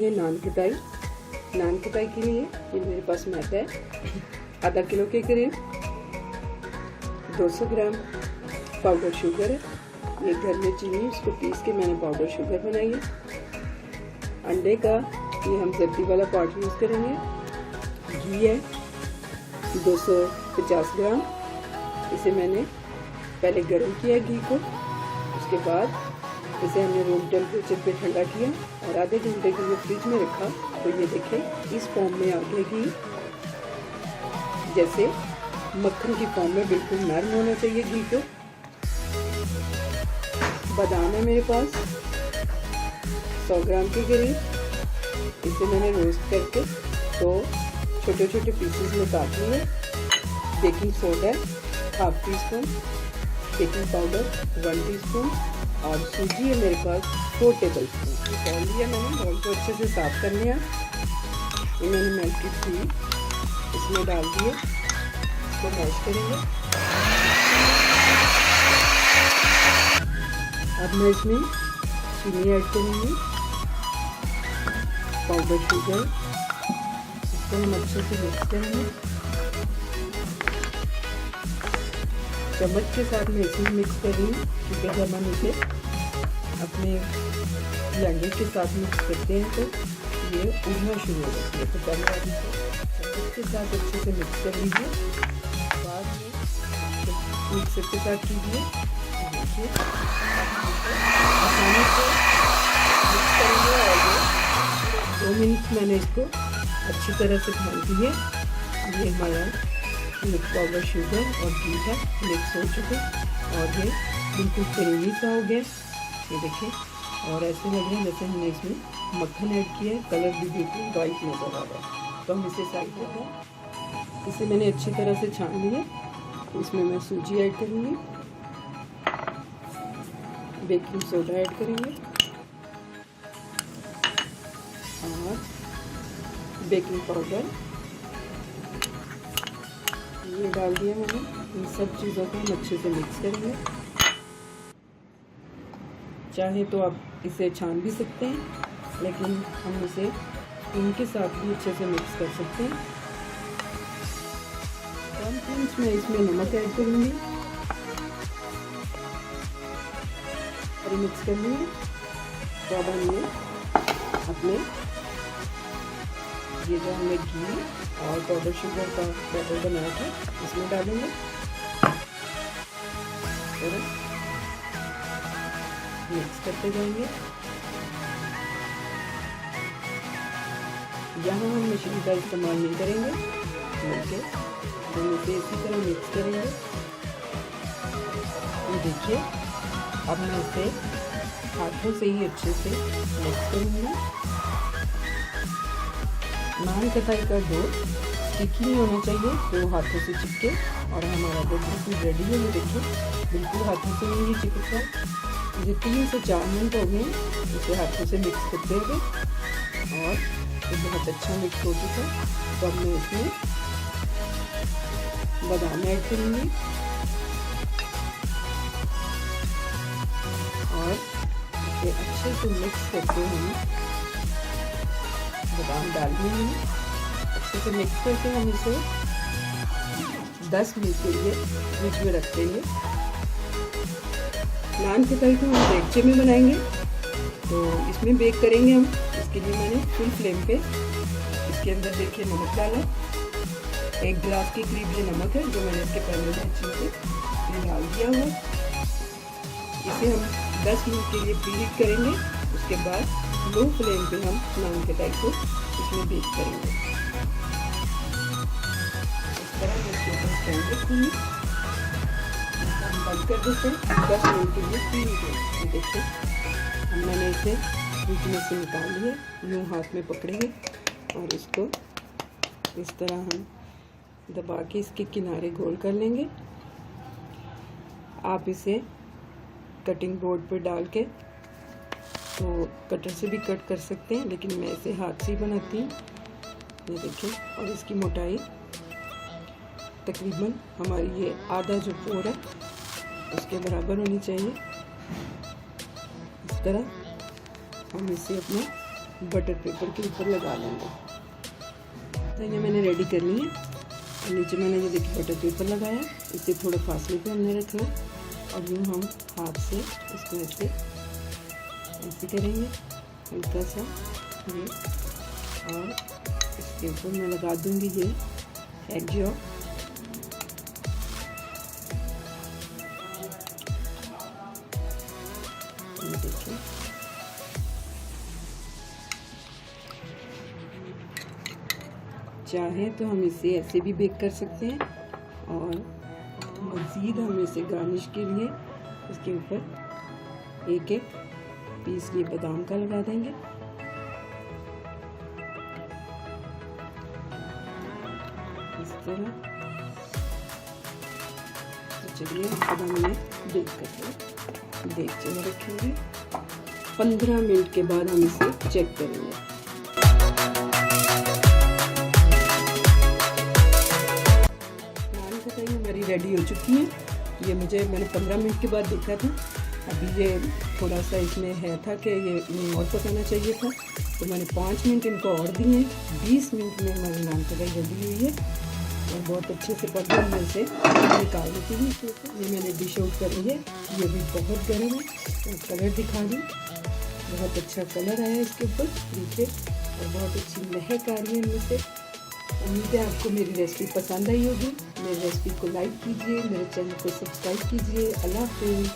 करेंगे नान कटाई। नान कटाई के लिए ये मेरे पास मैदा है आधा किलो के करीब। 200 ग्राम पाउडर शुगर है, ये घर में चीनी उसको पीस के मैंने पाउडर शुगर बनाई है। अंडे का ये हम जर्दी वाला पार्ट यूज़ करेंगे। घी है 250 ग्राम, इसे मैंने पहले गर्म किया घी को, उसके बाद इसे हमने रूम टेम्परेचर पे ठंडा किया और आधे घंटे के लिए फ्रिज में रखा। तो ये देखें इस फॉर्म में आ गया घी, जैसे मक्खन की फॉर्म में बिल्कुल नरम होना चाहिए घी को। बादाम है मेरे पास 100 ग्राम के करीब, इसे मैंने रोस्ट करके तो छोटे छोटे पीसेस में काट लिए। Baking soda 1/2 teaspoon, baking powder 1 teaspoon और सूजी है मेरे पास 4 टेबल स्पून। बॉल लिया मैंने, बॉल को अच्छे से साफ कर लिया। ये मैंने मेल्टेड घी इसमें डाल दिए, इसको मैश करेंगे। अब मैं इसमें चीनी ऐड करूँगी, पाउडर शुगर, इसको हम अच्छे से मिक्स करेंगे। चम्मच के साथ मैं इसे मिक्स कर रही हूँ, क्योंकि जब हम इसे अपने ब्लेंडर के साथ मिक्स करते हैं तो ये उड़ना शुरू हो जाती है। तो पहले आप इसे चम्मच के साथ अच्छे से मिक्स कर लीजिए, बाद में मिक्सर के साथ कीजिए। देखिए आसानी से मिक्स करेंगे और 2 मिनट मैंने इसको अच्छी तरह से ढाल दिए। ये हमारा मिक्स पाउडर शुगर और घी का मिक्स हो चुका और ये बिल्कुल क्रीमी सा हो गया। ये देखिए और ऐसे लग रहा है जैसे हमने इसमें मक्खन ऐड किया है। कलर भी बिल्कुल वाइट नज़र आ रहा है। तो हम इसे साइड कर दें। इसे मैंने अच्छी तरह से छान लिया। इसमें मैं सूजी ऐड करूँगी, बेकिंग सोडा ऐड करेंगे और बेकिंग पाउडर ये डाल दिया मैंने। इन सब चीज़ों को हम अच्छे से मिक्स करेंगे। चाहे तो आप इसे छान भी सकते हैं, लेकिन हम इसे स्पून के साथ भी अच्छे से मिक्स कर सकते हैं। 1 पिंच मैं इसमें नमक ऐड करूँगी और मिक्स कर लूँगी। तो अब हम ये अपने ये जो हमने घी और पाउडर शुगर का बैटर बनाया था इसमें डालेंगे और मिक्स करते जाएंगे। यहाँ हम मशीन का इस्तेमाल नहीं करेंगे, ओके, तो इसे इसी तरह मिक्स करेंगे। ये देखिए अब मैं इसे हाथों से ही अच्छे से मिक्स करूँगी। नान कटाई का डो स्टिकी नहीं होना चाहिए, तो हाथों से चिपके। और हमारा डो बिल्कुल रेडी है। ये देखिए बिल्कुल हाथों से नहीं चिपका। मुझे 3 से 4 मिनट हो गए इसे हाथों से मिक्स करते हुए और ये बहुत अच्छा मिक्स हो चुका। तो अब मैं इसमें बादाम ऐड करूँगी और इसे अच्छे से मिक्स करते हुए बादाम डाल देंगे। अच्छे से मिक्स करके हम इसे 10 मिनट के लिए फ्रिज में रख देंगे। नान कटाई को हम देगचे में बनाएंगे, तो इसमें बेक करेंगे हम। इसके लिए मैंने फुल फ्लेम पे इसके अंदर देखिए नमक डाला। 1 गिलास के करीब ये नमक है जो मैंने इसके पहले से अच्छे से डाल दिया हुआ। इसे हम 10 मिनट के लिए प्रीहीट करेंगे। उसके बाद लो फ्लेम पे हम नान कटाई को इसमें बेक करेंगे। इस तरह मैं इसके ऊपर स्टैंड रखूँगी, हम बंद कर देते हैं 10 मिनट के लिए प्रीहीट हो। देखिए हम मैंने इसे फ्रिज में से निकाल लिया। यूँ हाथ में पकड़ेंगे और इसको इस तरह हम दबा के इसके किनारे गोल कर लेंगे। आप इसे कटिंग बोर्ड पर डाल के तो कटर से भी कट कर सकते हैं, लेकिन मैं इसे हाथ से ही बनाती हूँ। ये देखिए और इसकी मोटाई तकरीबन हमारी ये आधा जो पोर है उसके बराबर होनी चाहिए। इस तरह हम इसे अपने बटर पेपर के ऊपर लगा लेंगे। तो ये मैंने रेडी कर ली है। और नीचे मैंने ये देखिए बटर पेपर लगाया, इसे थोड़ा फासले पे हमने रखना और यूँ हम हाथ से इसको ऐसे करेंगे हल्का सा ये, और इसके ऊपर मैं लगा दूंगी ये एग यॉक। देखिए चाहे तो हम इसे ऐसे भी बेक कर सकते हैं, और मज़ीद हम इसे गार्निश के लिए इसके ऊपर एक एक पीस ये बादाम का लगा देंगे। इस तरह। तो चलिए अब हमने बेक करते हैं। देख में रखेंगे, 15 मिनट के बाद हम इसे चेक करेंगे। हमारी रेडी हो चुकी है। ये मैंने 15 मिनट के बाद देखा था। अभी ये थोड़ा सा इसमें है था कि ये और पकाना चाहिए था, तो मैंने 5 मिनट इनको और दिए। 20 मिनट में हमारी नान कढ़ाई रेडी हुई है और बहुत अच्छे से पक गई। मैं इसे निकाल देती हूँ। ये मैंने डिश आउट कर ली है। ये भी बहुत गर्म है, तो कलर दिखा दूँ। बहुत अच्छा कलर आया इसके ऊपर, देखिए, और बहुत अच्छी महक आ रही है इनमें से। उम्मीद है आपको मेरी रेसिपी पसंद आई होगी। मेरी रेसिपी को लाइक कीजिए, मेरे चैनल को सब्सक्राइब कीजिए। अल्लाह हाफ़िज़।